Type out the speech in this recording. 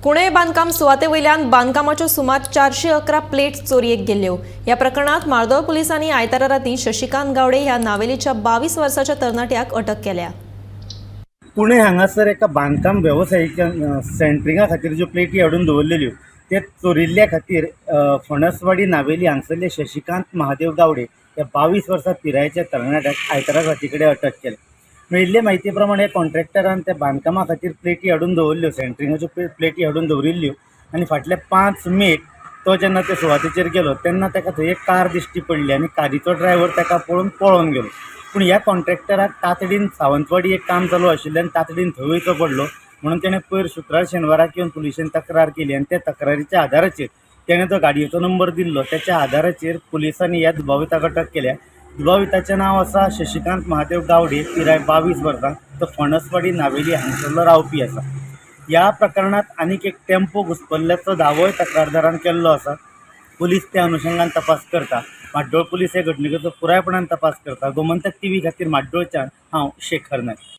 पुणे बांधकाम सुवातेवयल्यान बांधकामाच्यो सुमार 411 प्लेट्स चोरयेक गेल्ल्यो। ह्या प्रकरणात मार्दोळ पुलिसांनी आयतारा रातीं शशिकांत गावडे ह्या नावेलीच्या 22 वर्साच्या तरणाट्याक अटक केल्या। पुणे हांगासर एका बांधकाम वेवसायिकान सेंट्रिंगा खातीर ज्यो प्लेटी हाडून दवरलेल्यो ते चोरिल्ल्या खातीर फणसवाडी नावेली हांगसरले शशिकांत महादेव गावडे ह्या 22 वर्सां पिरायेच्या तरणाट्याक आयतारा राती कडेन अटक केल्या। मेळिल्ले म्हायती प्रमाणे कॉन्ट्रॅक्टरान त्या बांदकामा खातीर प्लेटी हाडून दवरल्यो, सेंट्रिंगाच्यो प्लेटी हाडून दवरिल्ल्यो आनी फाटल्या 5 मेक तो जेन्ना त्या सुवातेचेर गेलो तेन्ना ताका थंय एक कार दिश्टी पडली आनी कारीचो ड्रायव्हर ताका पळोवन गेलो। पूण ह्या कॉन्ट्रॅक्टराक तातडीन सावंतवाडी एक काम चालू आशिल्ल्यान तातडीन थंय वयचो पडलो म्हणून तेणें पयर शुक्रार शेनवाराक येवन पुलिशेन तक्रार केली आनी त्या तक्रारीच्या आदाराचेर तेणें तो गाडयेचो नंबर दिल्लो। त्याच्या आदाराचेर पुलिसांनी ह्या दुबाविताक अटक केल्या। दुबाविताचें नांव आसा शशिकांत महादेव गावडे, पिराय 22 वर्सां। तो फणसवाडी नावेली हांगसरलो रावपी आसा। ह्या प्रकरणात आनीक एक टेम्पो घुसपल्ल्याचो दावोय तक्रारदारान केल्लो आसा। पुलीस त्या अनुशंगान तपास करता। माड्डोळ पुलीस हे घटनेचो पुरायपणान तपास करता। गोमंतक टीव्ही खातीर माड्डोळच्यान हांव शेखर नायक।